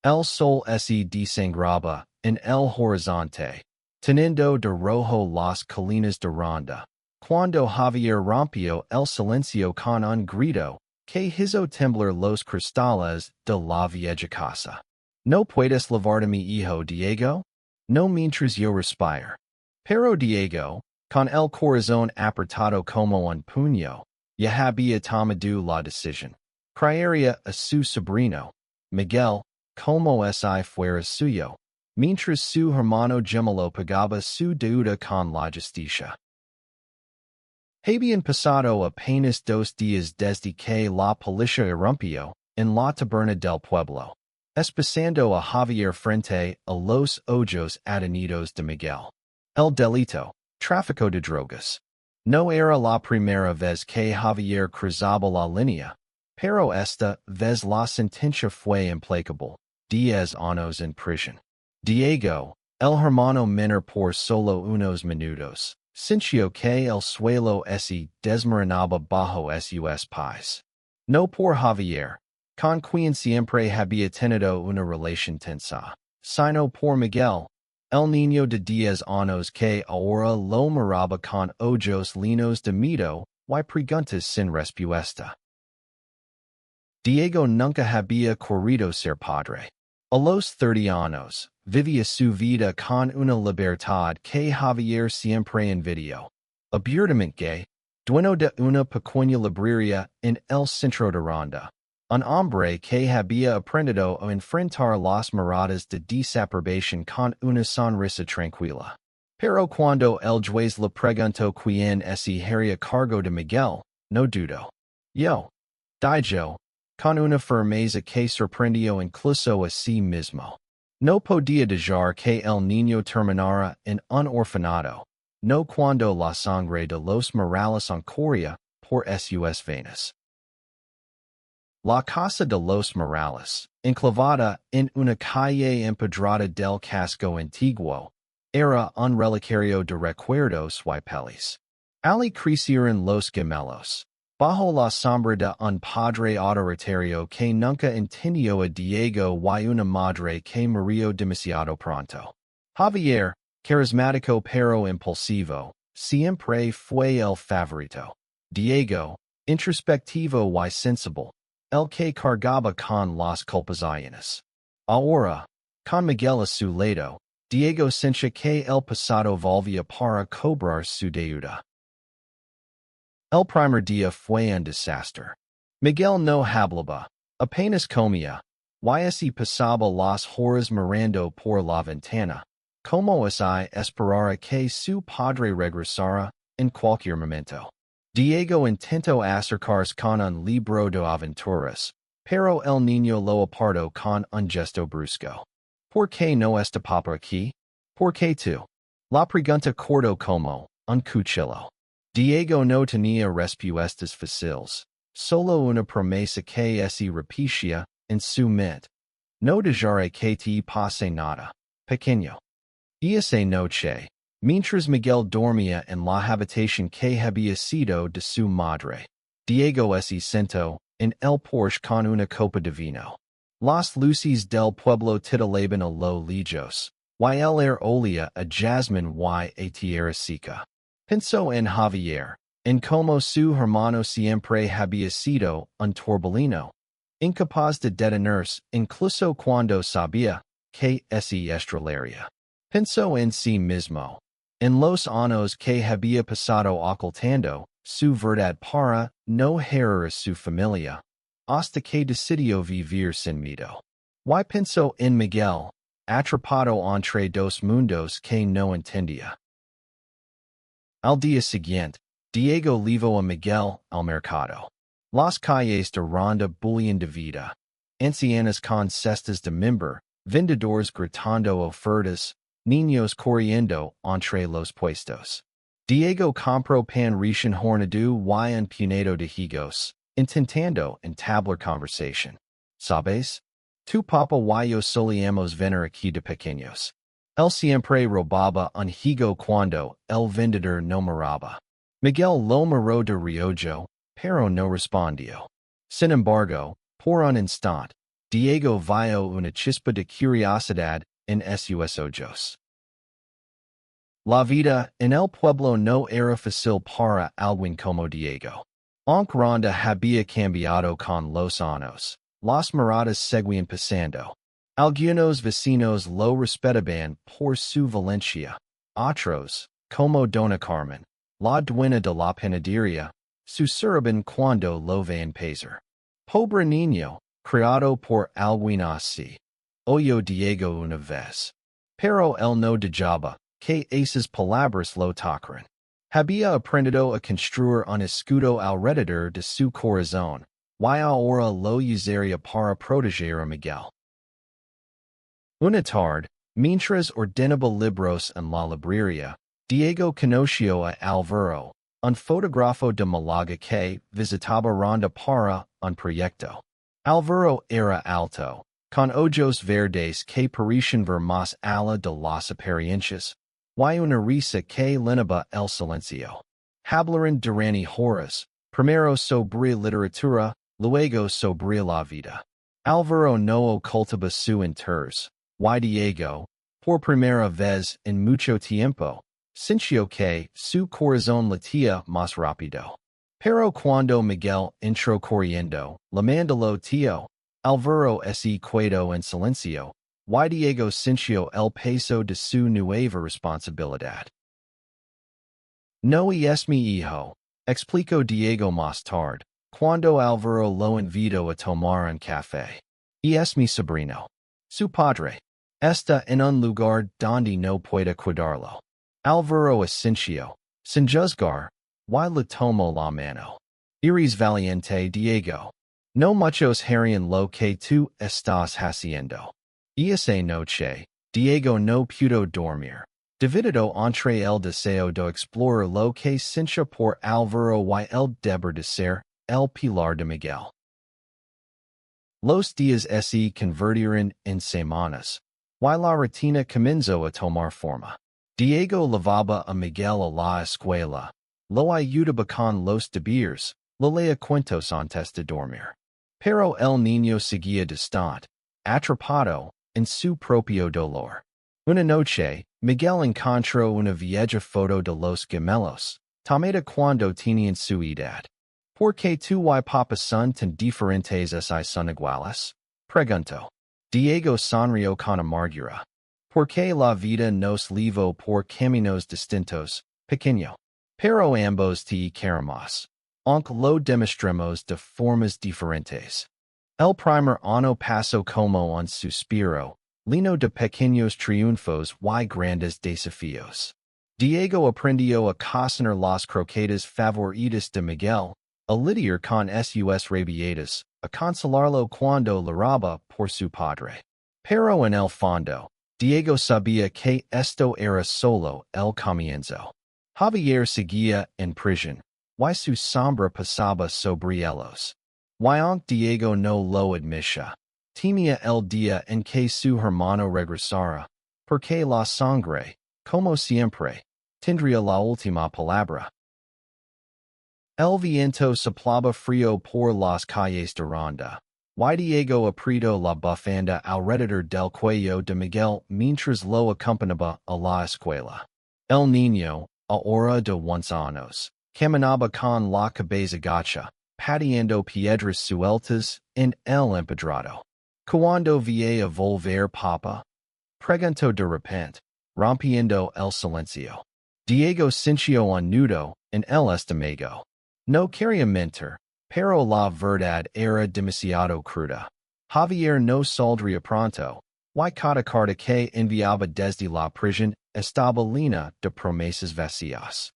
El sol se desangraba en el horizonte, teniendo de rojo las colinas de Ronda. Cuando Javier rompió el silencio con un grito, que hizo temblar los cristales de la vieja casa. ¿No puedes llevar a mi hijo Diego? No mientras yo respire. Pero Diego, con el corazón apretado como un puño, ya había tomado la decisión. Criaría a su sobrino, Miguel, como si fuera suyo, mientras su hermano gemelo pagaba su deuda con la justicia. Habían pasado apenas 2 días desde que la policía irrumpió en la taberna del pueblo, espasando a Javier frente a los ojos adenidos de Miguel. El delito, tráfico de drogas. No era la primera vez que Javier cruzaba la línea, pero esta vez la sentencia fue implacable, 10 años en prisión. Diego, el hermano menor por solo unos minutos, sintió que el suelo se desmoronaba bajo sus pies. No por Javier, con quien siempre había tenido una relación tensa, sino por Miguel, el niño de 10 años que ahora lo miraba con ojos llenos de miedo y preguntas sin respuesta. Diego nunca había querido ser padre. A los 30 años, vivía su vida con una libertad que Javier siempre envidió. Abiertamente gay, dueño de una pequeña librería en el centro de Ronda. Un hombre que había aprendido a enfrentar las miradas de desaprobación con una sonrisa tranquila. Pero cuando el juez le preguntó quién se haría cargo de Miguel, no dudó. Yo. Dijo, con una firmeza que sorprendió incluso a sí mismo. No podía dejar que el niño terminara en un orfanato, no cuando la sangre de los Morales corría por sus venas. La casa de los Morales, enclavada en una calle empedrada del casco antiguo, era un relicario de recuerdos y pelis. Allí crecieron los gemelos, bajo la sombra de un padre autoritario que nunca entendió a Diego y una madre que murió demasiado pronto. Javier, carismático pero impulsivo, siempre fue el favorito. Diego, introspectivo y sensible, el que cargaba con las culpas ajenas. Ahora, con Miguel a su lado, Diego sentía que el pasado volvía para cobrar su deuda. El primer día fue un desastre. Miguel no hablaba, apenas comía, y pasaba las horas mirando por la ventana, como si esperara que su padre regresara en cualquier momento. Diego intentó acercarse con un libro de aventuras, pero el niño lo apartó con un gesto brusco. ¿Por qué no está papá aquí? ¿Por qué tú? La pregunta cortó como un cuchillo. Diego no tenía respuestas fáciles, solo una promesa que se repetía en su mente. No dejaré que te pase nada, pequeño. Y esa noche, mientras Miguel dormía en la habitación que había sido de su madre, Diego se sentó en el porche con una copa de vino. Las luces del pueblo titilaban a lo lejos, y el aire olía a jasmine y a tierra seca. Pensó en Javier, en cómo su hermano siempre había sido un torbellino, incapaz de detenerse incluso cuando sabía que se estrellaría. Pensó en sí mismo, en los años que había pasado ocultando su verdad para no herir a su familia, hasta que decidió vivir sin miedo. Y pensó en Miguel, atrapado entre dos mundos que no entendía. Al día siguiente, Diego llevó a Miguel al mercado. Las calles de Ronda bulían de vida. Ancianas con cestas de mimbre, vendedores gritando ofertas, niños corriendo entre los puestos. Diego compró pan recién horneado y un puñado de higos, intentando entablar conversación. ¿Sabes? Tu papá y yo solíamos venir aquí de pequeños. Él siempre robaba un higo cuando el vendedor no miraba. Miguel lo miró de reojo, pero no respondió. Sin embargo, por un instante, Diego vio una chispa de curiosidad en sus ojos. La vida en el pueblo no era fácil para alguien como Diego. Aunque Ronda había cambiado con los años, las miradas seguían pasando. Algunos vecinos lo respetaban por su valencia. Otros, como Dona Carmen, la dueña de la panadería, susurraban cuando lo veían pasar. Pobre niño, criado por alguien así. Oyó Diego una vez. Pero él no dejaba que esas palabras lo tocaran. Había aprendido a construir un escudo alrededor de su corazón, y ahora lo usaría para proteger a Miguel. Una tarde, mientras ordenaba libros en la librería, Diego conoció a Álvaro, un fotógrafo de Málaga que visitaba Ronda para un proyecto. Álvaro era alto, con ojos verdes que parecían ver más allá de las apariencias, y una risa que llenaba el silencio. Hablaron durante horas, primero sobre literatura, luego sobre la vida. Álvaro no ocultaba su interés, y Diego, por primera vez en mucho tiempo, sintió que su corazón latía más rápido. Pero cuando Miguel entró corriendo, llamándolo tío, Álvaro se quedó en silencio, y Diego sintió el peso de su nueva responsabilidad. No es mi hijo, explicó Diego más tarde, cuando Álvaro lo invitó a tomar un café. Es mi sobrino. Su padre está en un lugar donde no puede cuidarlo. Álvaro asintió, sin juzgar, y le tomó la mano. Eres valiente, Diego. No muchos harían lo que tú estás haciendo. Esa noche, Diego no pudo dormir. Dividido entre el deseo de explorar lo que sintió por Álvaro y el deber de ser el pilar de Miguel. Los días se convirtieron en semanas, y la rutina comenzó a tomar forma. Diego llevaba a Miguel a la escuela, lo ayudaba con los deberes, le leía cuentos antes de dormir. Pero el niño seguía distante, atrapado en su propio dolor. Una noche, Miguel encontró una vieja foto de los gemelos, tomada cuando tenían su edad. ¿Por qué tú y papá son tan diferentes y son iguales? Preguntó. Diego sonrió con amargura. Porque la vida nos llevó por caminos distintos, pequeño. Pero ambos te queremos. Aunque lo demostremos de formas diferentes. El primer año pasó como un suspiro, lleno de pequeños triunfos y grandes desafíos. Diego aprendió a cocinar las croquetas favoritas de Miguel, a lidiar con sus rabietas, a consolarlo cuando lloraba por su padre. Pero en el fondo, Diego sabía que esto era solo el comienzo. Javier seguía en prisión, y su sombra pasaba sobre ellos. Y aunque Diego no lo admitía, temía el día en que su hermano regresara, porque la sangre, como siempre, tendría la última palabra. El viento soplaba frío por las calles de Ronda, y Diego apretó la bufanda alrededor del cuello de Miguel mientras lo acompañaba a la escuela. El niño, ahora de 11 años, caminaba con la cabeza gacha, pateando piedras sueltas en el empedrado. Cuando veía volver papá, preguntó de repente, rompiendo el silencio. Diego sintió un nudo en el estómago. No quería mentir, pero la verdad era demasiado cruda. Javier no saldría pronto, y cada carta que enviaba desde la prisión estaba llena de promesas vacías.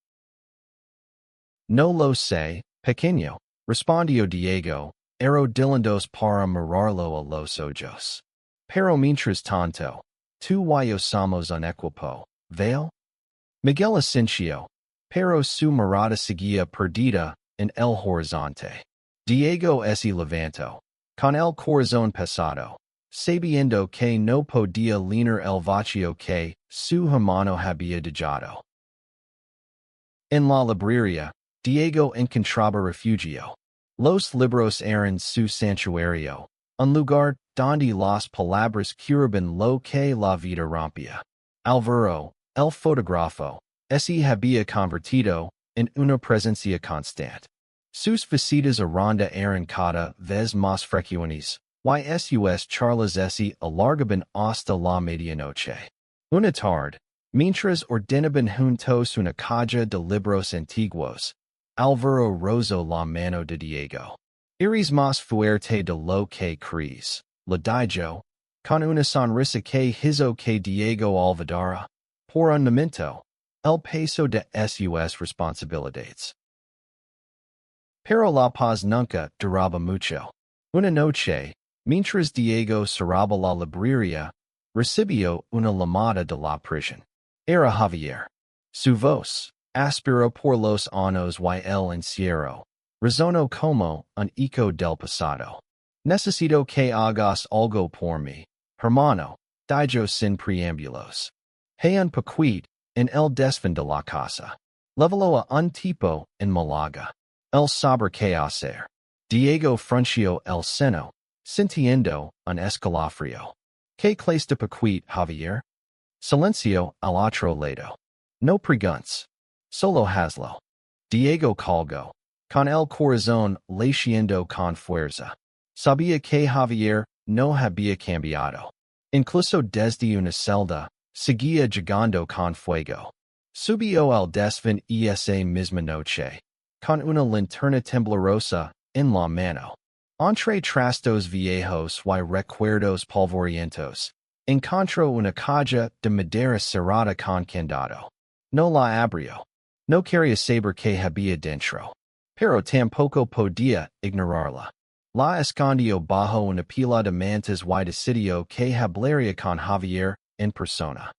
No lo sé, pequeño, respondió Diego, arrodillándose para mirarlo a los ojos. Pero mientras tanto, tú y yo somos un equipo, ¿vale? Miguel asintió, pero su mirada seguía perdida en el horizonte. Diego se levantó, con el corazón pesado, sabiendo que no podía llenar el vacío que su hermano había dejado. En la librería, Diego encontraba refugio. Los libros eran su santuario, un lugar donde las palabras curaban lo que la vida rompía. Álvaro, el fotógrafo, se había convertido en una presencia constante. Sus visitas a ronda eran cada vez más frecuentes, y sus charlas se alargaban hasta la medianoche. Una tarde, mientras ordenaban juntos una caja de libros antiguos, Álvaro rozó la mano de Diego. Eres más fuerte de lo que crees, le dijo, con una sonrisa que hizo que Diego olvidara, por un momento, el peso de sus responsabilidades. Pero la paz nunca duraba mucho. Una noche, mientras Diego cerraba la librería, recibió una llamada de la prisión. Era Javier. Su voz, áspera por los años y el encierro, resonó como un eco del pasado. Necesito que hagas algo por mí, hermano, dijo sin preámbulos. Hay un paquete en el desván de la casa. Llévalo a un tipo en Málaga. El saber qué hacer. Diego frunció el seno, sintiendo un escalofrío. ¿Qué clase de paquete, Javier? Silencio al otro lado. No preguntes. Solo hazlo. Diego colgó, con el corazón latiendo con fuerza. Sabía que Javier no había cambiado. Incluso desde una celda, seguía llegando con fuego. Subió al desván esa misma noche, con una linterna temblorosa en la mano. Entre trastos viejos y recuerdos polvorientos, encontró una caja de madera cerrada con candado. No la abrió. No quería saber qué había dentro. Pero tampoco podía ignorarla. La escondió bajo una pila de mantas y decidió que hablaría con Javier en persona.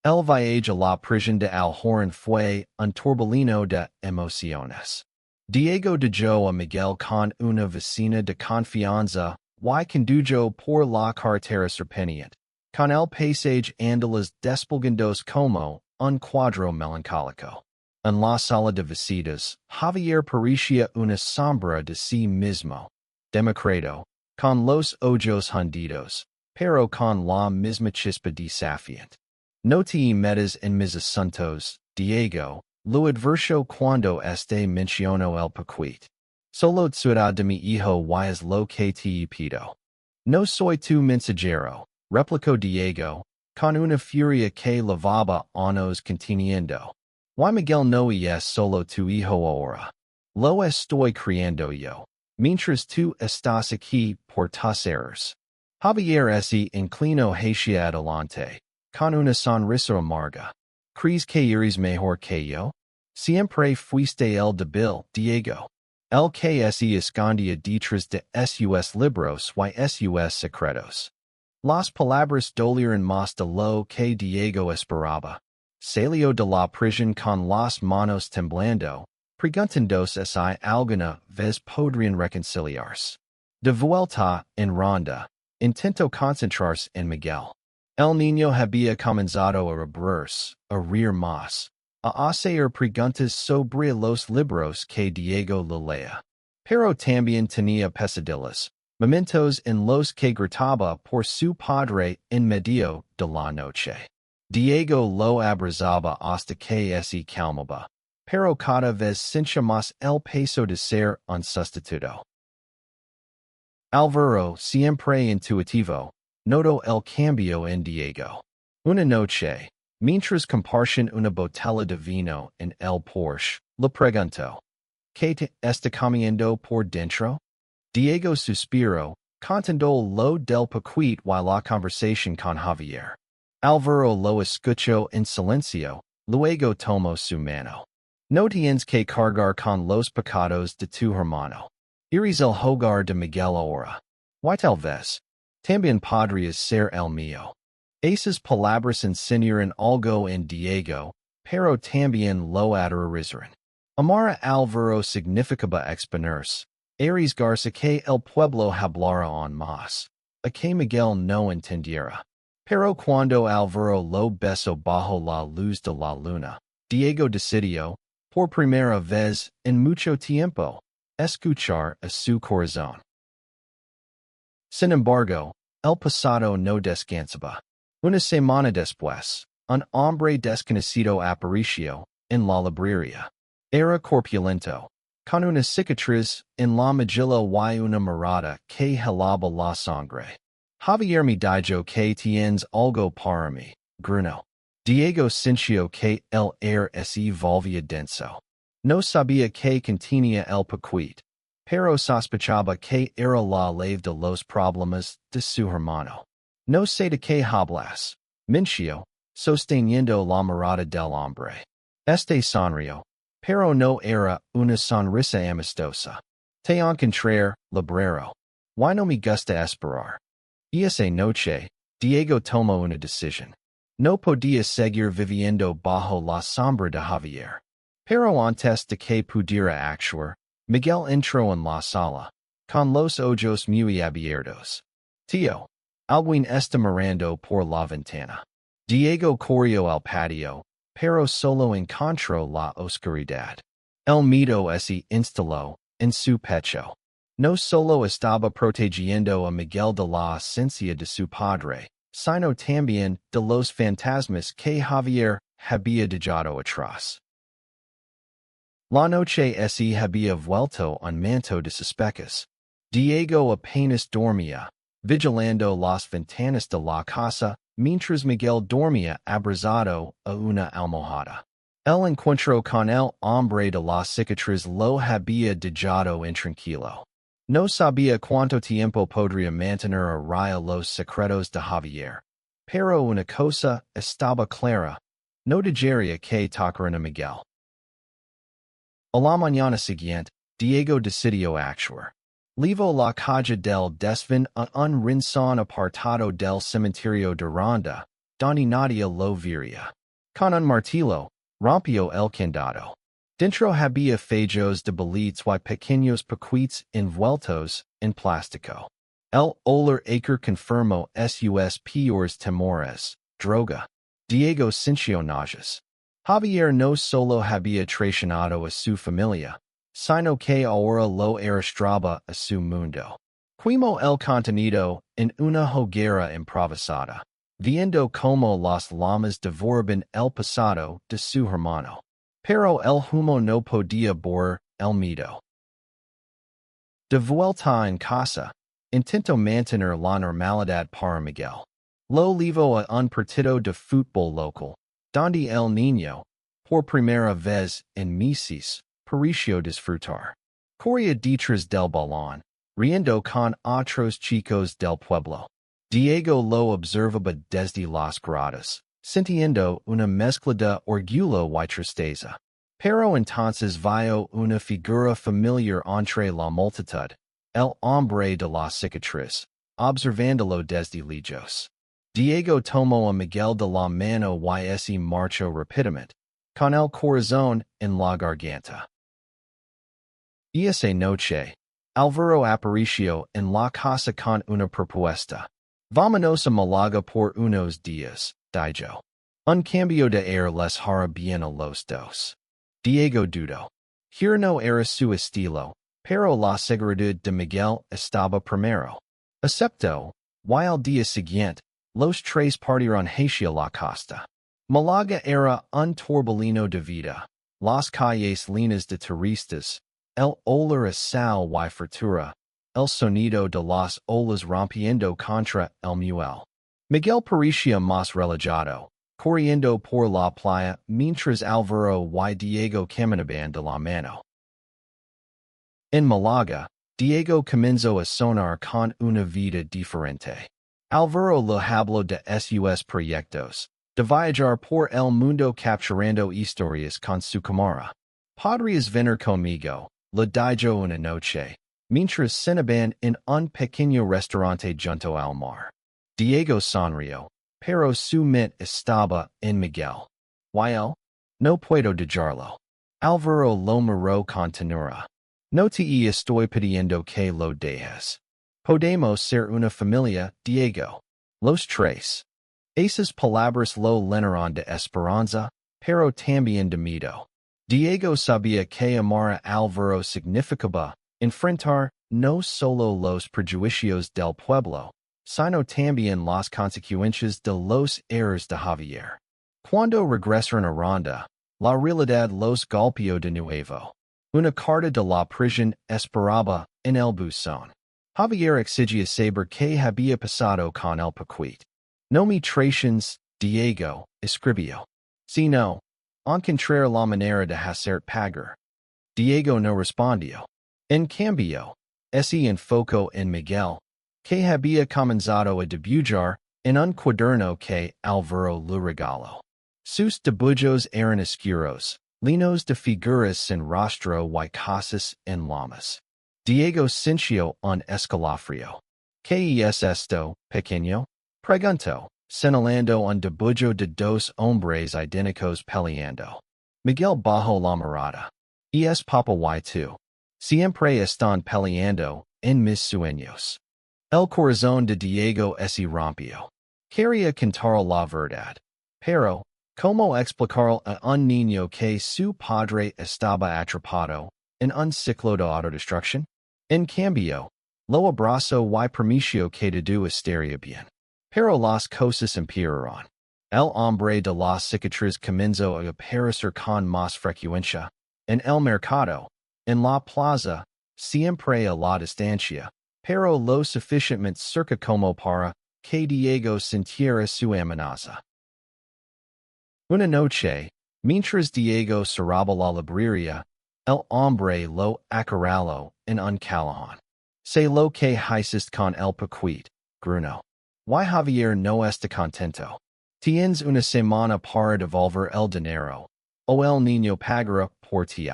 El viaje a la prisión de Alhorn fue un torbellino de emociones. Diego dejó a Miguel con una vecina de confianza y condujo por la carretera serpenteante, con el paisaje andalas desplegándose como un cuadro melancólico. En la sala de visitas, Javier parecía una sombra de sí mismo, demacrado, con los ojos hundidos, pero con la misma chispa desafiante. No te metas en mis asuntos, Diego, lo advirtió cuando mencionó el paquete. Solo ciudad de mi hijo y es lo que te pido. No soy tu mensajero, replicó Diego, con una furia que lavaba años conteniendo. Y Miguel no es solo tu hijo ahora. Lo estoy criando yo, mientras tú estás aquí por tus errores. Javier se inclinó hacia adelante, con una sonrisa amarga. ¿Crees que eres mejor que yo? Siempre fuiste el débil, Diego. El que se escondía detrás de sus libros y sus secretos. Las palabras dolieron más de lo que Diego esperaba. Salió de la prisión con las manos temblando, preguntándose si alguna vez podrían reconciliarse. De vuelta en ronda, intentó concentrarse en Miguel. El niño había comenzado a reír más, a hacer preguntas sobre los libros que Diego le leía. Pero también tenía pesadillas, momentos en los que gritaba por su padre en medio de la noche. Diego lo abrazaba hasta que se calmaba, pero cada vez sentía más el peso de ser un sustituto. Álvaro, siempre intuitivo, notó el cambio en Diego. Una noche, mientras compartían una botella de vino en el Porsche, le preguntó, ¿qué te está comiendo por dentro? Diego suspiró, contando lo del paquete y la conversación con Javier. Álvaro lo escuchó en silencio, luego tomó su mano. No tienes que cargar con los pecados de tu hermano. Eres el hogar de Miguel ahora. Y tal vez, también podrías ser el mío. Esas palabras enseñaron algo en Diego, pero también lo aterrorizaron. Amar a Álvaro significaba exponerse, arriesgarse que el pueblo hablara aún más, a que Miguel no entendiera. Pero cuando Álvaro lo besó bajo la luz de la luna, Diego decidió, por primera vez en mucho tiempo, escuchar a su corazón. Sin embargo, el pasado no descansaba. Una semana después, un hombre desconocido apareció en la librería. Era corpulento, con una cicatriz en la mejilla y una mirada que helaba la sangre. Javier me dijo que tienes algo para mí, gruñó. Diego sintió que el aire se volvía denso. No sabía que contenía el paquete, pero sospechaba que era la llave de los problemas de su hermano. No sé de qué hablas, mintió, sosteniendo la mirada del hombre. Este sonrió, pero no era una sonrisa amistosa. Te encontré, librero. Why no me gusta esperar? Esa noche, Diego tomó una decisión. No podía seguir viviendo bajo la sombra de Javier. Pero antes de que pudiera actuar, Miguel entró en la sala, con los ojos muy abiertos. Tío, alguien está mirando por la ventana. Diego corrió al patio, pero solo encontró la oscuridad. El miedo se instaló en su pecho. No solo estaba protegiendo a Miguel de la ausencia de su padre, sino también de los fantasmas que Javier había dejado atrás. La noche se había vuelto un manto de suspecas. Diego apenas dormía, vigilando las ventanas de la casa, mientras Miguel dormía abrazado a una almohada. El encuentro con el hombre de la cicatriz lo había dejado intranquilo. No sabía cuánto tiempo podría mantener a raya los secretos de Javier. Pero una cosa estaba clara, no dejaría que tocaran a Miguel. A la mañana siguiente, Diego decidió actuar. Levo la calle del desván a un rincón apartado del cementerio de Ronda, donde nadie lo vería. Con un martillo, rompió el candado. Dentro había fejos de billetes y pequeños paquetes envueltos en plástico. El olor acre confirmó sus peores temores, droga. Diego sintió náuseas. Javier no solo había traicionado a su familia, sino que ahora lo arrastraba a su mundo. Quemó el contenido en una hoguera improvisada, viendo cómo las llamas devoraban el pasado de su hermano. Pero el humo no podía borrar el miedo. De vuelta en casa, intentó mantener la normalidad para Miguel. Lo llevó a un partido de fútbol local, donde el niño, por primera vez en meses, pareció disfrutar. Corría detrás del balón, riendo con otros chicos del pueblo. Diego lo observaba desde las gradas, sintiendo una mezcla de orgullo y tristeza. Pero entonces vio una figura familiar entre la multitud, el hombre de la cicatriz, observándolo desde lejos. Diego tomó a Miguel de la mano y se marchó rápidamente, con el corazón en la garganta. Esa noche, Álvaro apareció en la casa con una propuesta. Vámonos a Málaga por unos días, dijo. Un cambio de aire les hará bien a los dos. Diego dudó. Here no era su estilo, pero la seguridad de Miguel estaba primero. Aceptó, y al día siguiente, los tres partieron hacia la costa. Málaga era un torbellino de vida, las calles llenas de turistas, el olor a sal y fritura, el sonido de las olas rompiendo contra el muelle. Miguel parecía más relajado, corriendo por la playa mientras Álvaro y Diego caminaban de la mano. En Málaga, Diego comenzó a sonar con una vida diferente. Álvaro le habló de sus proyectos, de viajar por el mundo capturando historias con su cámara. Podrías venir conmigo, le dijo una noche, mientras cenaban en un pequeño restaurante junto al mar. Diego sonrió, pero su mente estaba en Miguel. ¿Y él? No puedo dejarlo. Álvaro lo miró con ternura. No te estoy pidiendo que lo dejes. Podemos ser una familia, Diego. Los tres. Esas palabras lo llenaron de esperanza, pero también de miedo. Diego sabía que amar a Álvaro significaba enfrentar no solo los prejuicios del pueblo, sino también las consecuencias de los errores de Javier. Cuando regresaron a Ronda, la realidad los golpeó de nuevo. Una carta de la prisión esperaba en el buzón. Javier exigía saber qué había pasado con el paquete. No me traiciones, Diego, escribió. Si no, encontrar la manera de hacer pagar. Diego no respondió. En cambio, ese enfocó en Miguel, que había comenzado a dibujar en un cuaderno que Álvaro le regaló. Sus dibujos eran oscuros, llenos de figuras sin rostro y cosas en llamas. Diego sintió un escalofrío. ¿Qué es esto, pequeño? Preguntó, señalando un dibujo de dos hombres idénticos peleando. Miguel bajó la mirada. Es Papa y tú. Siempre están peleando en mis sueños. El corazón de Diego se rompió. Quería contar la verdad. Pero, ¿cómo explicar a un niño que su padre estaba atrapado en un ciclo de autodestrucción? En cambio, lo abrazó y permitió que todo estaría bien. Pero las cosas empeoraron. El hombre de las cicatrices comenzó a aparecer con más frecuencia. En el mercado, en la plaza, siempre a la distancia, pero lo suficientemente cerca como para que Diego sintiera su amenaza. Una noche, mientras Diego cerraba la librería, el hombre lo acorraló en un callejón. Sé lo que hiciste con el paquete, gruñó. Y Javier no está contento. Tienes una semana para devolver el dinero, o el niño pagará por ti.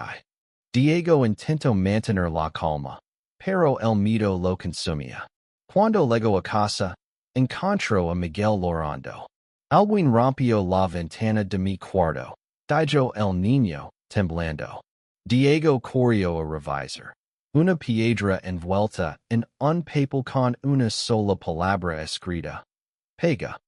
Diego intentó mantener la calma, pero el miedo lo consumía. Cuando llegó a casa, encontró a Miguel llorando. Alguien rompió la ventana de mi cuarto, dijo el niño, temblando. Diego corrió a revisar. Una piedra envuelta en un papel con una sola palabra escrita. Pega.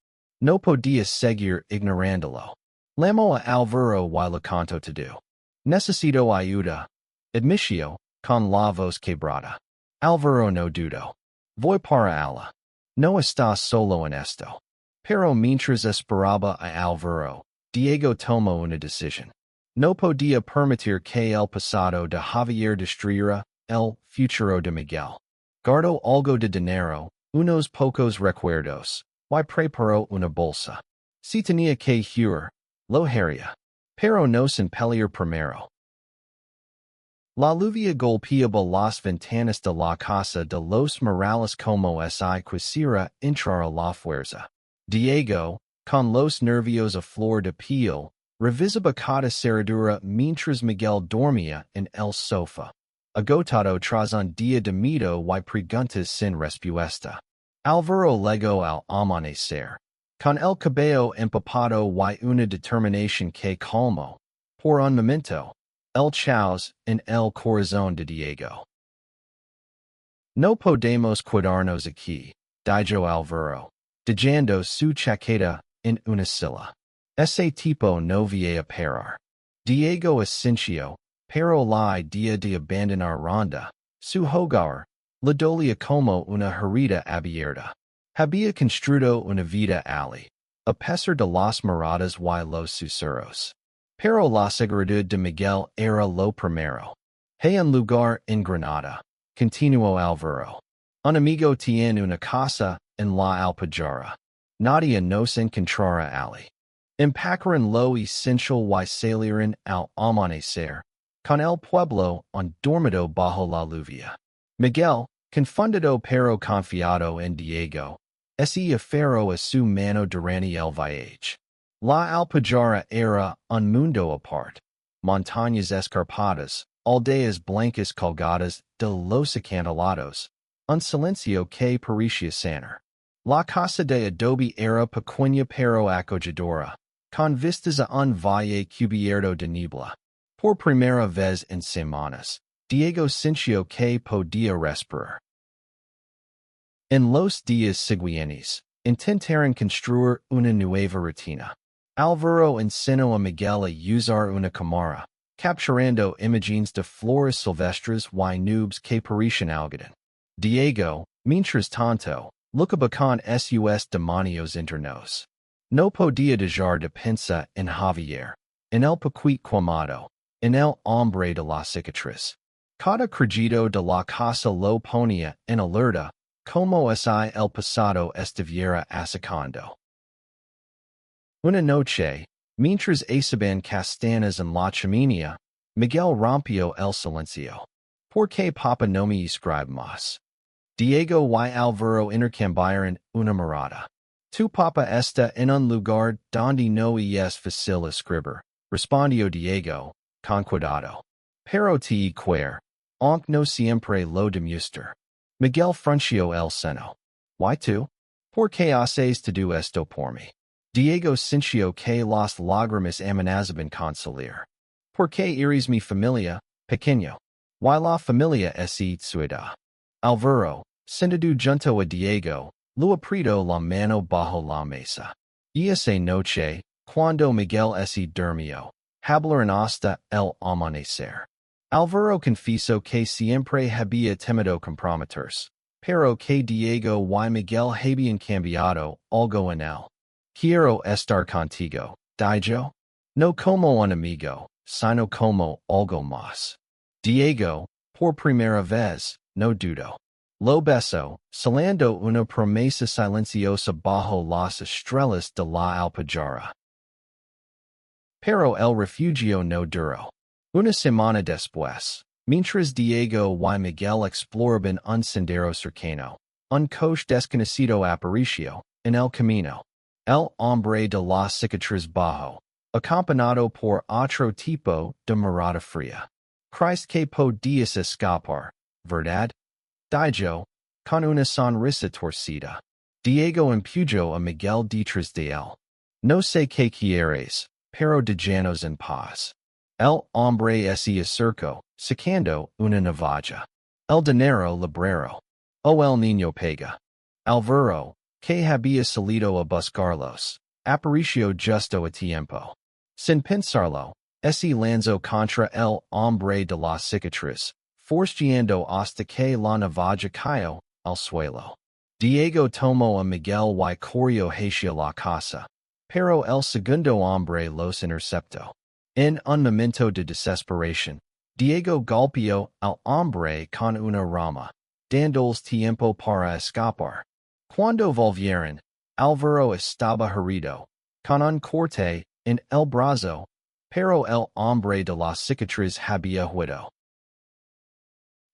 No podía seguir ignorándolo. Llamó a Álvaro y le contó todo. Necesito ayuda. Admitió, con la voz quebrada. Álvaro no dudó. Voy para allá. No estás solo en esto. Pero mientras esperaba a Álvaro, Diego tomó una decisión. No podía permitir que el pasado de Javier destruyera el futuro de Miguel. Guardó algo de dinero, unos pocos recuerdos, y preparó una bolsa. Si tenía que huir, lo haría. Pero no sin pelear primero. La lluvia golpeaba las ventanas de la casa de los Morales como si quisiera entrar a la fuerza. Diego, con los nervios a flor de piel, revisaba cada cerradura mientras Miguel dormía en el sofá. Agotado tras un día de miedo y preguntas sin respuesta. Álvaro llegó al amanecer. Con el cabello empapado y una determinación que calmó, por un momento, el caos en el corazón de Diego. No podemos quedarnos aquí, dijo Álvaro, dejando su chaqueta en una silla. Ese tipo no va a parar. Diego asintió, pero la idea de abandonar Ronda, su hogar, le dolía como una herida abierta. Había construido una vida allí, a pesar de las miradas y los susurros. Pero la seguridad de Miguel era lo primero. Hay un lugar en Granada, continuó Álvaro. Un amigo tiene una casa en la Alpujarra. Nadie nos encontrará allí. Empacaron lo esencial y salieron al amanecer, con el pueblo dormido bajo la lluvia. Miguel, confundido pero confiado en Diego, se aferró a su mano durante el viaje. La Alpujarra era un mundo aparte. Montañas escarpadas, aldeas blancas colgadas de los acantilados, un silencio que parecía sanar. La casa de adobe era pequeña pero acogedora, con vistas a un valle cubierto de niebla. Por primera vez en semanas, Diego sintió que podía respirar. En los días siguientes, intentaron construir una nueva rutina. Álvaro enseñó a Miguel a usar una cámara, capturando imagens de flores silvestres y nubes que parecen algodón. Diego, mientras tanto, lucabacan sus demonios internos. No podía dejar de pensar en Javier, en el pequeño quemado, en el hombre de la cicatriz. Cada crujido de la casa lo ponía en alerta, como si el pasado estuviera acechando. Una noche, mientras estaban castanas en la chimenea, Miguel rompió el silencio. ¿Por qué papa no me escribe más? Diego y Álvaro intercambiaron una mirada. Tu papa está en un lugar donde no es fácil escribir, respondió Diego, con cuidado. Pero te quiero, aunque no siempre lo demuestre. Miguel frunció el seno. ¿Y tú? ¿Por qué haces todo esto por mí? Diego sintió que las lágrimas amenazaban con salir. ¿Por qué eres mi familia, pequeño? ¿Y la familia es suya? Álvaro, sentado junto a Diego, lo apretó la mano bajo la mesa. Y esa noche, cuando Miguel se durmió, hablaron hasta el amanecer. Álvaro confesó que siempre había temido comprometerse, pero que Diego y Miguel habían cambiado algo en él. Quiero estar contigo, Diego. No como un amigo, sino como algo más. Diego, por primera vez, no dudó. Lo besó, selando una promesa silenciosa bajo las estrellas de la alpajara. Pero el refugio no duró. Una semana después, mientras Diego y Miguel exploraban un sendero cercano, un coche desconocido apareció en el camino. El hombre de la cicatriz bajo, acompañado por otro tipo de mirada fría. ¿Crees que podías escapar, verdad? Dijo, con una sonrisa torcida. Diego empujó a Miguel detrás de él. No sé qué quieres, pero déjanos en paz. El hombre se acercó, sacando una navaja. El dinero librero. O el niño pega. Álvaro, que había salido a buscarlos, apareció justo a tiempo. Sin pensarlo, se lanzó contra el hombre de la cicatriz, forceando hasta que la navaja cayó al suelo. Diego tomó a Miguel y corrió hacia la casa, pero el segundo hombre los interceptó. En un momento de desesperación, Diego golpeó al hombre con una rama, dándoles tiempo para escapar. Cuando volvieron, Álvaro estaba herido, con un corte en el brazo, pero el hombre de la cicatriz había huido.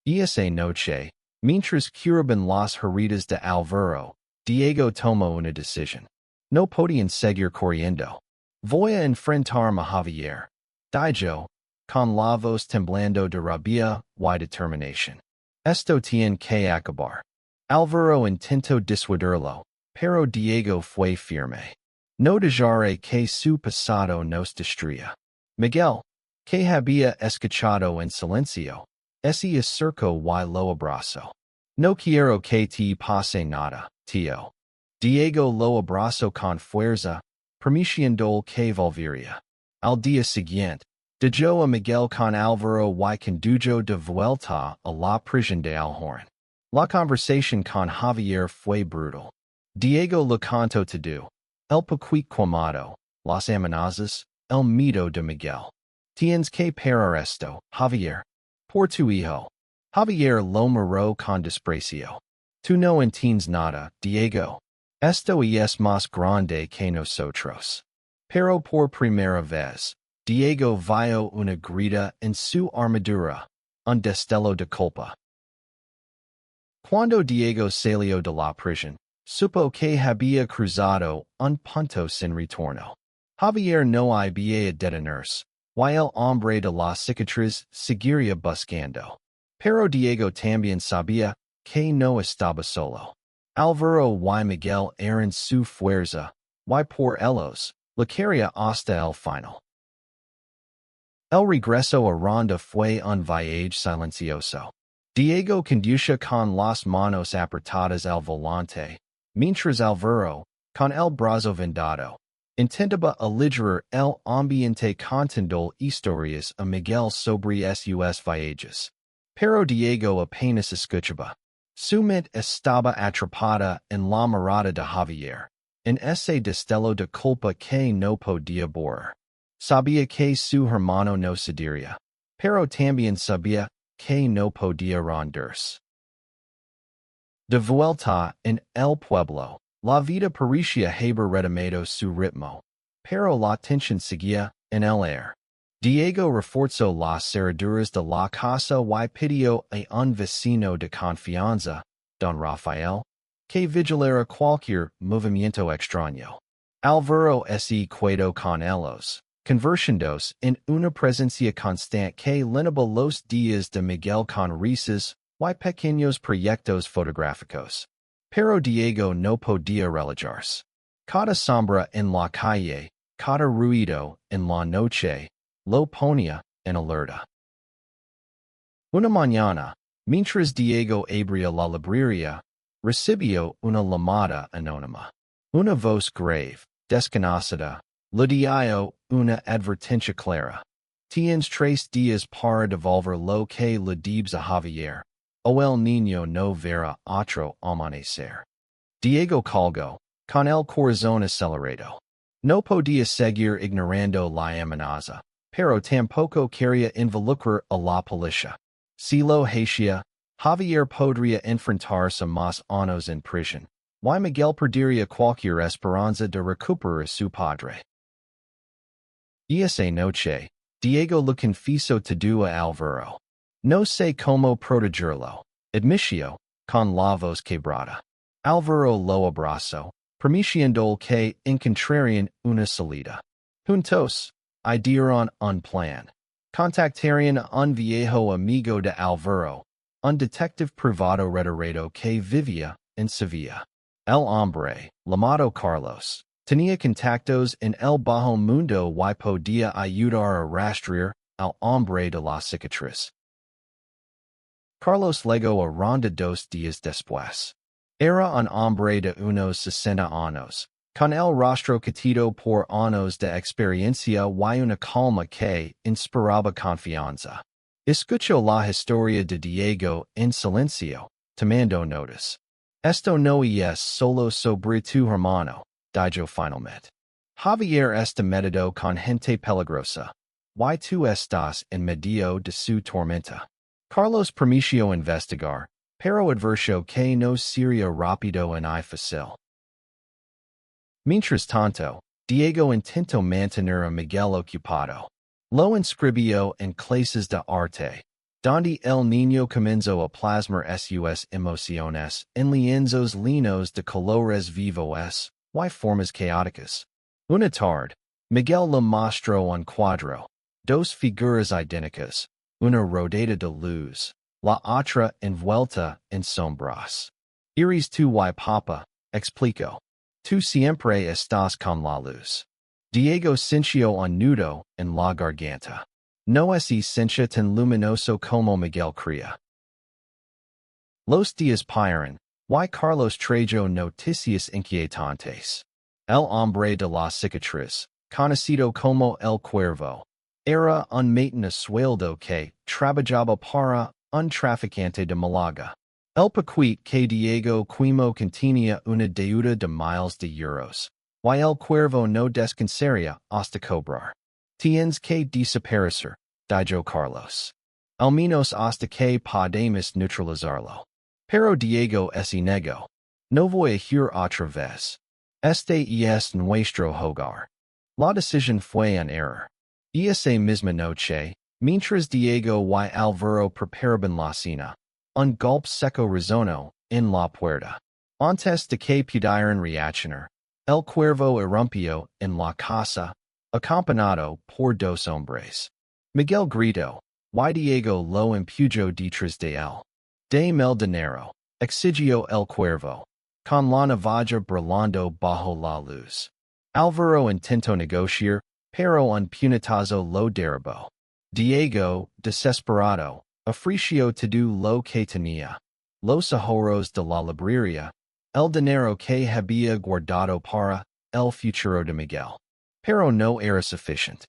Esa noche, mientras curaban las heridas de Álvaro, Diego tomó una decisión. No podían seguir corriendo. Voy a enfrentarme a Javier, dijo, con la voz temblando de rabia y determinación. Esto tiene que acabar. Álvaro intentó disuadirlo, pero Diego fue firme. No dejaré que su pasado nos destruya. Miguel, que había escuchado en silencio, se acercó y lo abrazó. No quiero que te pase nada, tío. Diego lo abrazó con fuerza, permitiendo que volvería. Al día siguiente, dejó a Miguel con Álvaro y condujo de vuelta a la prisión de Alhorn. La conversación con Javier fue brutal. Diego le contó todo. El pequeño quemado, las amenazas, el miedo de Miguel. Tienes que parar esto, Javier. Por tu hijo. Javier lo miró con desprecio. Tú no entiendes nada, Diego. Esto es más grande que nosotros. Pero por primera vez, Diego vio una grita en su armadura, un destello de culpa. Cuando Diego salió de la prisión, supo que había cruzado un punto sin retorno. Javier no había detenerse, y el hombre de la cicatriz seguiría buscando. Pero Diego también sabía que no estaba solo. Álvaro y Miguel eran su fuerza, y por ellos, la quería hasta el final. El regreso a Ronda fue un viaje silencioso. Diego conducía con las manos apretadas al volante, mientras Álvaro, con el brazo vendado, intentaba aligerar el ambiente contando historias a Miguel sobre sus viajes. Pero Diego apenas escuchaba. Su mente estaba atrapada en la mirada de Javier, en ese destello de culpa que no podía borrar. Sabía que su hermano no cedería, pero también sabía que no podía rendirse. De vuelta en el pueblo, la vida parecía haber retomado su ritmo, pero la tensión seguía en el aire. Diego reforzó las cerraduras de la casa y pidió a un vecino de confianza, don Rafael, que vigilara cualquier movimiento extraño. Alvaro se quedó con ellos, convirtiéndose en una presencia constante que llenaba los días de Miguel con risas y pequeños proyectos fotográficos. Pero Diego no podía relajarse. Cada sombra en la calle, cada ruido en la noche, lo ponía en alerta. Una mañana, mientras Diego abría la librería, recibió una llamada anónima. Una voz grave, desconocida, le dio una advertencia clara. Tienes 3 días para devolver lo que le debes a Javier, o el niño no verá otro amanecer. Diego colgó, con el corazón acelerado. No podía seguir ignorando la amenaza, pero tampoco quería involucrar a la policía. Si lo hacía, Javier podría enfrentarse más años en prisión, y Miguel perdería cualquier esperanza de recuperar a su padre. Esa noche, Diego le confesó todo a Alvaro. No sé cómo protegerlo, admitió, con la voz quebrada. Alvaro lo abrazó, prometiendo que encontrarían una salida. Juntos, idearon un plan. Contactarían a un viejo amigo de Alvaro, un detective privado retirado que vivía en Sevilla. El hombre, llamado Carlos, tenía contactos en el bajo mundo y podía ayudar a rastrear al hombre de la cicatriz. Carlos llegó a Ronda 2 días después. Era un hombre de unos 60 años, con el rostro catido por años de experiencia y una calma que inspiraba confianza. Escuchó la historia de Diego en silencio, tomando notas. Esto no es solo sobre tu hermano, dijo finalmente. Javier está metido con gente peligrosa. Y tú estás en medio de su tormenta. Carlos prometió investigar, pero advirtió que no sería rápido ni fácil. Mientras tanto, Diego intentó mantener a Miguel ocupado. Lo inscribió en clases de arte, donde el niño comenzó a plasmar sus emociones en lienzos linos de colores vivos y formas caóticas. Una tarde, Miguel le mostró un cuadro, 2 figuras idénticas, una rodeada de luz, la otra envuelta en sombras. Eres tú y papa, explicó. Tú siempre estás con la luz. Diego sintió un nudo en la garganta. No es esencia tan luminoso como Miguel creía. Los días pasaron, y Carlos trajo noticias inquietantes. El hombre de la cicatriz, conocido como el Cuervo, era un maintenance sueldo que trabajaba para un traficante de Málaga. El paquete que Diego Quimo contenía una deuda de miles de euros, y el Cuervo no descansaría hasta cobrar. Tienes que desaparecer, dijo Carlos. Al menos hasta que podamos neutralizarlo. Pero Diego se negó. No voy a ir otra vez. Este es nuestro hogar. La decisión fue un error. Esa misma noche, mientras Diego y Alvaro preparaban la cena, un golpe seco resonó en la puerta. Antes de que pudieran reaccionar, el Cuervo irrumpió en la casa, acompañado por 2 hombres. Miguel gritó, y Diego lo empujó detrás de él. Dame el dinero, exigió el Cuervo, con la navaja brillando bajo la luz. Alvaro intentó negociar, pero un puñetazo lo derribó. Diego, desesperado, ofreció todo lo que tenía. Los ahorros de la librería, el dinero que había guardado para el futuro de Miguel. pero no era suficiente.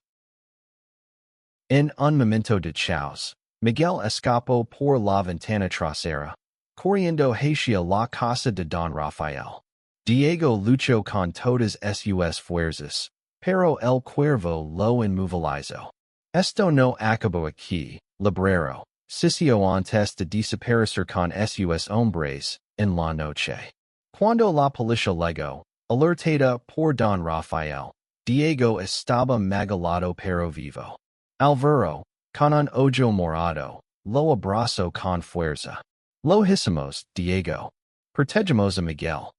En un momento de chaos, Miguel escapó por la ventana trasera, corriendo hacia la casa de Don Rafael. Diego luchó con todas sus fuerzas, pero el cuervo lo inmovilizó. Esto no acabó aquí, librero. Decidió antes de desaparecer con sus hombres en la noche. Cuando la policía llegó, alertada por Don Rafael, Diego estaba magalado pero vivo. Alvaro, con un ojo morado, lo abrazó con fuerza. Lo hicimos, Diego. Protegimos a Miguel.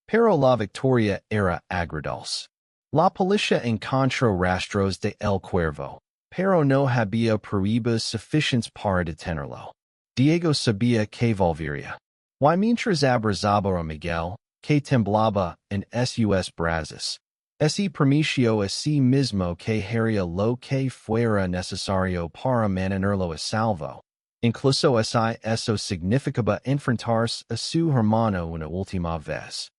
Pero la victoria era agridulce. La policía encontró rastros de el cuervo, pero no había pruebas suficientes para detenerlo. Diego sabía que volvería. Y mientras abrazaba a Miguel, que temblaba en sus brazos, ese permitió a sí mismo que haría lo que fuera necesario para mantenerlo a salvo. Incluso si eso significaba enfrentarse a su hermano una última vez.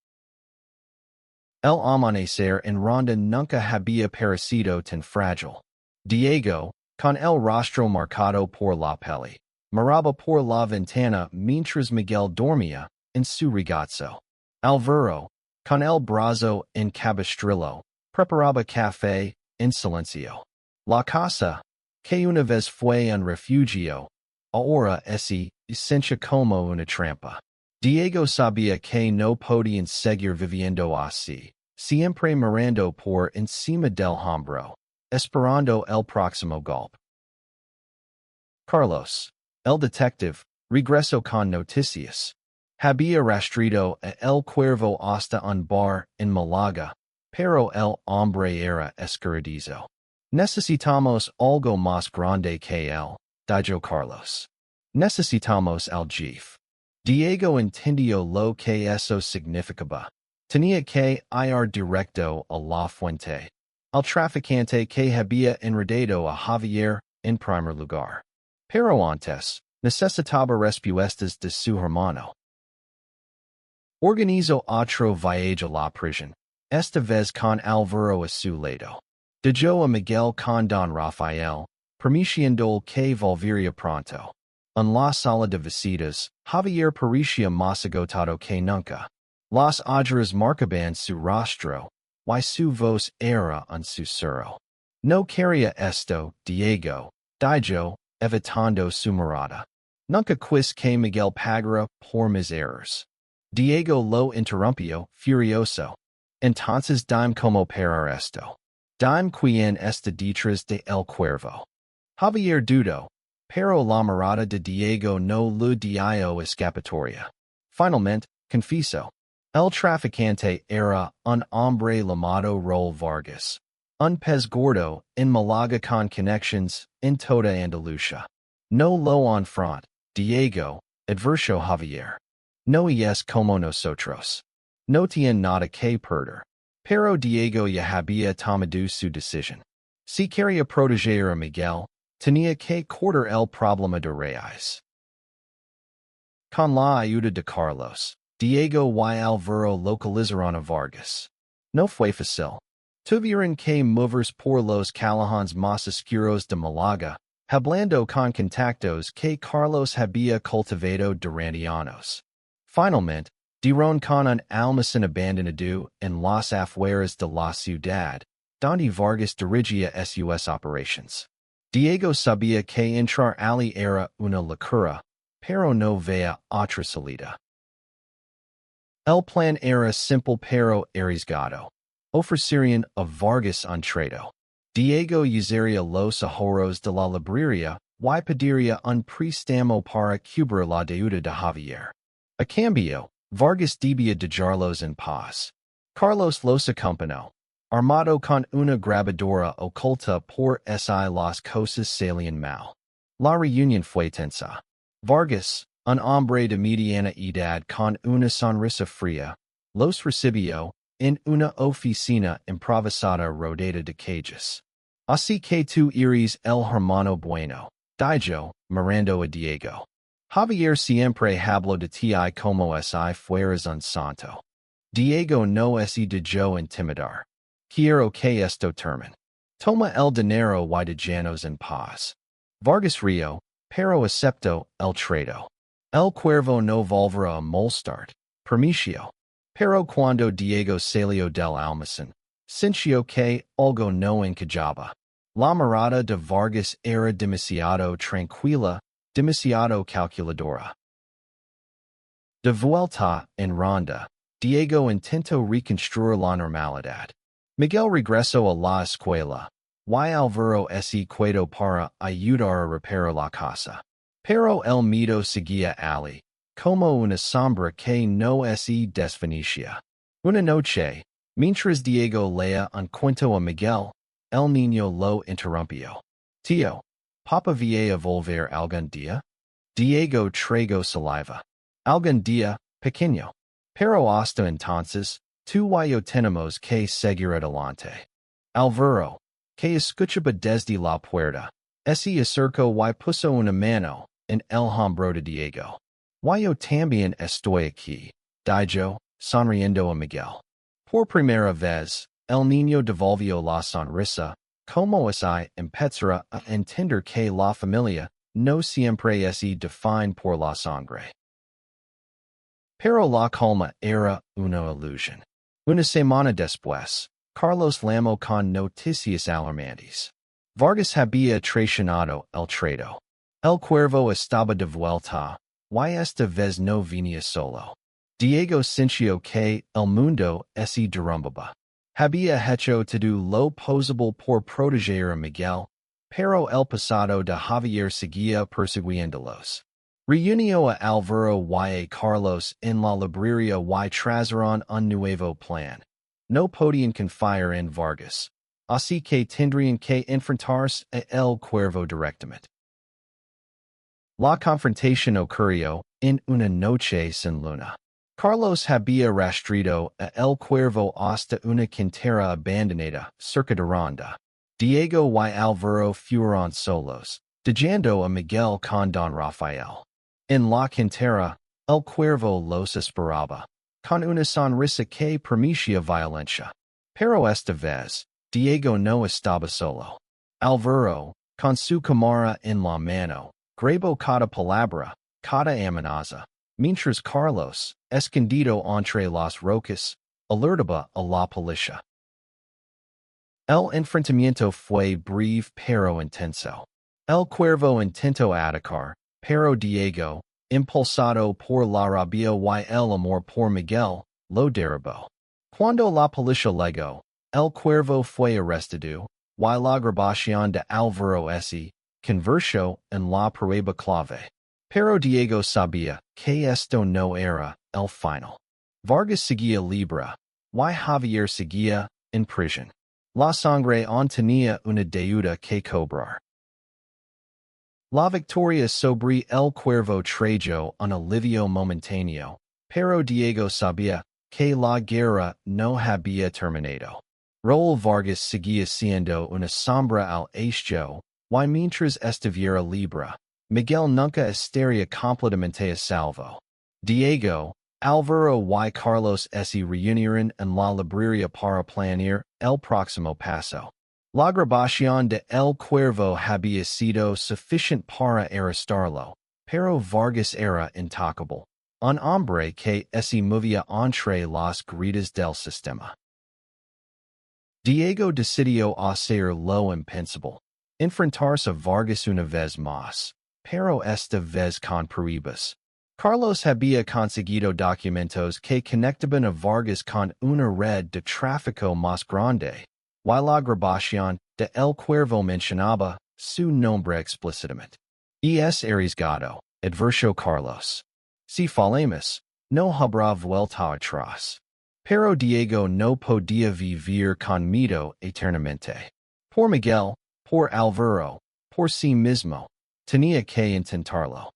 El amanecer en Ronda nunca había parecido tan frágil. Diego, con el rostro marcado por la peli, miraba por la ventana mientras Miguel dormía en su regazo. Alvaro, con el brazo en cabestrillo, preparaba café en silencio. La casa, que una vez fue un refugio, ahora es esencia como una trampa. Diego sabía que no podían seguir viviendo así, siempre mirando por encima del hombro, esperando el próximo golpe. Carlos, el detective, regresó con noticias. Había rastreado a el cuervo hasta un bar en Málaga, pero el hombre era escurridizo. Necesitamos algo más grande que él, dijo Carlos. Necesitamos al jefe. Diego entendió lo que eso significaba. Tenía que ir directo a la fuente. El traficante que había enredado a Javier en primer lugar. Pero antes, necesitaba respuestas de su hermano. Organizó otro viaje a la prisión, esta vez con Alvaro a su lado. Dejó a Miguel con Don Rafael, permitiendo que volvería pronto. En la sala de visitas, Javier parecía más agotado que nunca. Las ojeras marcaban su rostro, y su voz era un susurro. No quería esto, Diego, dijo, evitando su mirada. Nunca quis que Miguel pagara por mis errores. Diego lo interrumpió, furioso. Entonces dime como parar esto. Dime quién está detrás de el cuervo. Javier dudó, pero la mirada de Diego no le dio escapatoria. Finalmente, confesó. El traficante era un hombre llamado Raúl Vargas. Un pez gordo en Málaga con conexiones en toda Andalucía. No lo enfront, Diego, advirtió Javier. No es como nosotros. No tiene nada que perder. Pero Diego ya había tomado su decisión. Si quería proteger a Miguel, tenía que cortar el problema de raíz. Con la ayuda de Carlos, Diego y Alvaro localizaron a Vargas. No fue fácil. Tuvieron que moverse por los callejones más oscuros de Málaga, hablando con contactos que Carlos había cultivado durante años. Finalmente, dieron con un almacén abandonado en las afueras de la ciudad, donde Vargas dirigía sus operations. Diego sabía que entrar allí era una locura, pero no veía otra salida. El plan era simple pero arriesgado. Ofrecerían a Vargas un trato. Diego usaría los ahorros de la librería y pediría un préstamo para cubrir la deuda de Javier. A cambio, Vargas debía dejarlos en paz. Carlos los acompañó, armado con una grabadora oculta por si las cosas salían mal. La reunión fue tensa. Vargas, un hombre de mediana edad con una sonrisa fría, los recibió en una oficina improvisada rodeada de cajas. Así que tú eres el hermano bueno, dijo, mirando a Diego. Javier siempre habló de ti como si fueras un santo. Diego no se dejó intimidar. quiero que esto termine. Toma el dinero y déjanos en paz. Vargas Rio, pero acepto el trato. El cuervo no volverá a molestar. Permiso. Pero cuando Diego salió del almacén, sintió que algo no encajaba. La mirada de Vargas era demasiado tranquila, demasiado calculadora. De vuelta en ronda, Diego intentó reconstruir la normalidad. Miguel regresó a la escuela, y Alvaro se quedó para ayudar a reparar la casa. Pero el miedo seguía Ali, como una sombra que no se desvanecía. Una noche, mientras Diego leía un cuento a Miguel, el niño lo interrumpió. Tío, ¿Papa va a volver algún día? Diego tragó saliva. Algún día, pequeño. Pero hasta entonces, tú y yo tenemos que seguir adelante. Alvaro, que escuchaba desde la puerta, se acercó y puso una mano en el hombro de Diego. Yo también estoy aquí, dijo, sonriendo a Miguel. Por primera vez, el niño devolvió la sonrisa, como si empezara a entender que la familia no siempre es definida por la sangre. Pero la calma era una ilusión. Una semana después, Carlos llamó con noticias alarmantes. Vargas había traicionado el trato. El cuervo estaba de vuelta, y esta vez no venía solo. Diego sintió que el mundo se derrumbaba. Había hecho todo lo posible por proteger a Miguel, pero el pasado de Javier seguía persiguiéndolos. Reunió a Alvaro y a Carlos en la librería y trazaron un nuevo plan. No podían confiar en Vargas, así que tendrían que enfrentarse a el cuervo directamente. La confrontación ocurrió en una noche sin luna. Carlos había rastreado a el cuervo hasta una cantera abandonada cerca de Ronda. Diego y Alvaro fueron solos, dejando a Miguel con Don Rafael. En la cantera, el cuervo los esperaba, con una sonrisa que permitía violencia. Pero esta vez, Diego no estaba solo. Alvaro, con su cámara en la mano, grabó cada palabra, cada amenaza, mientras Carlos, escondido entre las rocas, alertaba a la policía. El enfrentamiento fue breve pero intenso. El cuervo intentó atacar, pero Diego, impulsado por la rabia y el amor por Miguel, lo derribó. Cuando la policía llegó, el cuervo fue arrestado, y la grabación de Alvaro se convirtió en la prueba clave. Pero Diego sabía que esto no era el final. Vargas seguía libre, y Javier seguía en prisión. La sangre aún tenía una deuda que cobrar. La victoria sobre el cuervo trajo un alivio momentáneo, pero Diego sabía que la guerra no había terminado. Raúl Vargas seguía siendo una sombra al hecho, y mientras estuviera libre, Miguel nunca estaría completamente a salvo. Diego, Alvaro y Carlos se reunieron en la librería para planear el próximo paso. La grabación de El Cuervo había sido suficiente para arrestarlo, pero Vargas era intocable, un hombre que se movía entre las grietas del sistema. Diego decidió hacer lo impensable, enfrentarse a Vargas una vez más, pero esta vez con pruebas. Carlos había conseguido documentos que conectaban a Vargas con una red de tráfico más grande, y la grabación de El Cuervo mencionaba su nombre explícitamente. Es arriesgado, advirtió Carlos. Si fallamos, no habrá vuelta atrás. Pero Diego no podía vivir con miedo eternamente. Por Miguel, por Alvaro, por sí mismo, tenía que intentarlo.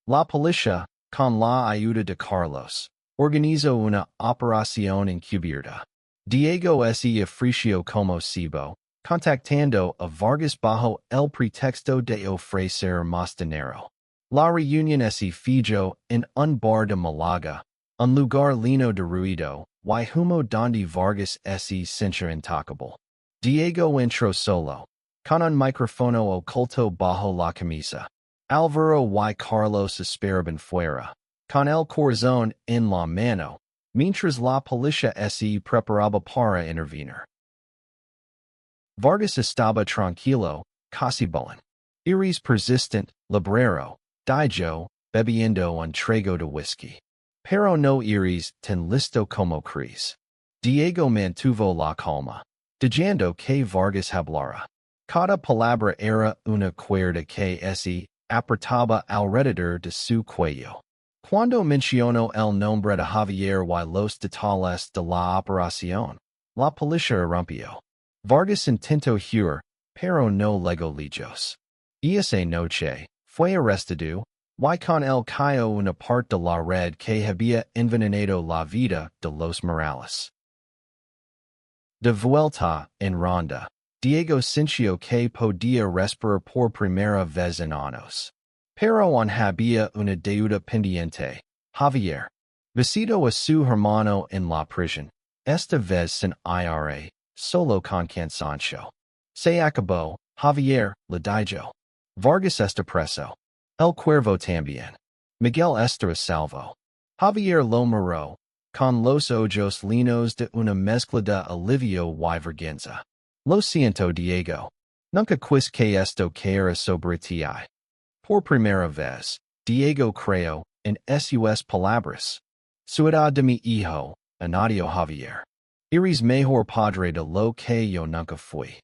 La policía, con la ayuda de Carlos, organizó una operación encubierta. Diego se ofreció como cebo, contactando a Vargas bajo el pretexto de ofrecer más dinero. La reunión se fijó en un bar de Málaga, un lugar lleno de ruido, y humo donde Vargas se sincha intocable. Diego intro solo. Con un micrófono oculto bajo la camisa. Alvaro y Carlos esperaban fuera. Con el corazón en la mano. Mientras la policía se preparaba para intervenir. Vargas estaba tranquilo, casi bullen. Iris persistent, librero, dijo, bebiendo un trago de whisky. Pero no iris tan listo como crees. Diego mantuvo la calma, diciendo que Vargas hablara. Cada palabra era una cuerda que se apretaba alrededor de su cuello. Cuando mencionó el nombre de Javier y los detalles de la operación, la policía irrumpió. Vargas intentó huir, pero no llegó lejos. Esa noche, fue arrestado, y con él cayó una parte de la red que había envenenado la vida de los Morales. De vuelta en ronda, Diego sintió que podía respirar por primera vez en años. Pero aún había una deuda pendiente. Javier, visitó a su hermano en la prisión, esta vez sin IRA, solo con cansancio. Se acabó, Javier, le dijo. Vargas está preso. El cuervo también. Miguel está a salvo. Javier lo miró, con los ojos llenos de una mezcla de alivio y vergüenza. Lo siento, Diego. Nunca quis que esto cayera sobre ti. Por primera vez, Diego creó, en sus palabras. Ciudad de mi hijo, añadió Javier. Eres mejor padre de lo que yo nunca fui.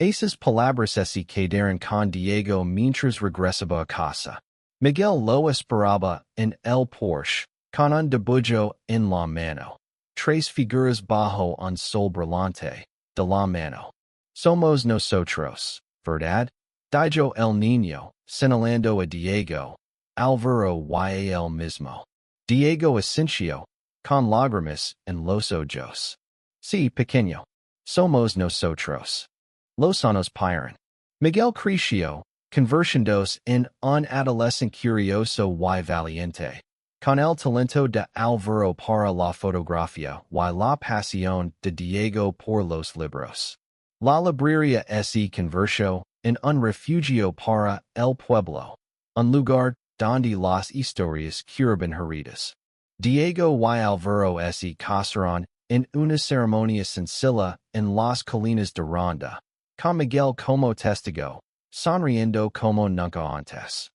Esas palabras se quedaron con Diego mientras regresaba a casa. Miguel lo esperaba en el Porsche, con un debullo en la mano. Tres figuras bajo un sol brillante, de la mano. Somos nosotros, ¿verdad? Dijo el niño, señalando a Diego, Alvaro y él mismo. Diego asintió, con lágrimas en los ojos. Sí, pequeño. Somos nosotros. Los años pasan. Miguel creció, convirtiéndose en un adolescente curioso y valiente. Con el talento de Alvaro para la fotografía y la pasión de Diego por los libros. La librería se convirtió en un refugio para el pueblo, un lugar donde las historias curaban heridas. Diego y Alvaro se casaron en una ceremonia sencilla en las colinas de Ronda, con Miguel como testigo, sonriendo como nunca antes.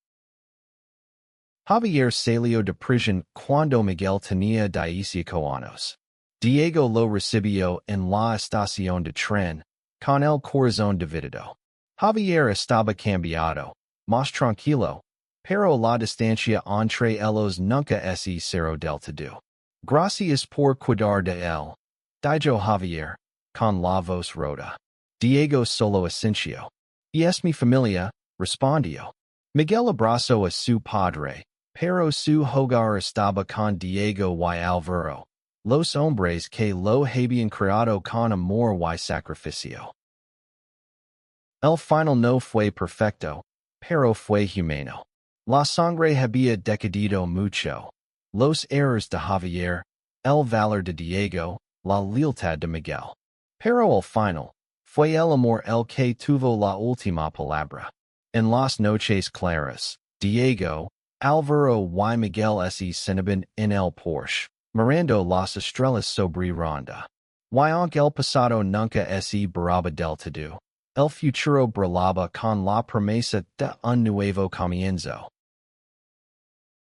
Javier salió de prisión cuando Miguel tenía 18 años. Diego lo recibió en la estación de tren, con el corazón dividido. Javier estaba cambiado, más tranquilo, pero la distancia entre ellos nunca se cerró del todo. Gracias por cuidar de él, dijo Javier, con la voz rota. Diego solo asintió. Y es mi familia, respondió. Miguel abrazó a su padre, pero su hogar estaba con Diego y Alvaro, los hombres que lo habían creado con amor y sacrificio. El final no fue perfecto, pero fue humano. La sangre había decadido mucho. Los errores de Javier, el valor de Diego, la lealtad de Miguel. Pero al final, fue el amor el que tuvo la última palabra. En las noches claras, Diego, Alvaro y Miguel se sentaban en el Porsche, mirando las estrellas sobre Ronda. Y aunque el pasado nunca se borraba del todo, el futuro brillaba con la promesa de un nuevo comienzo.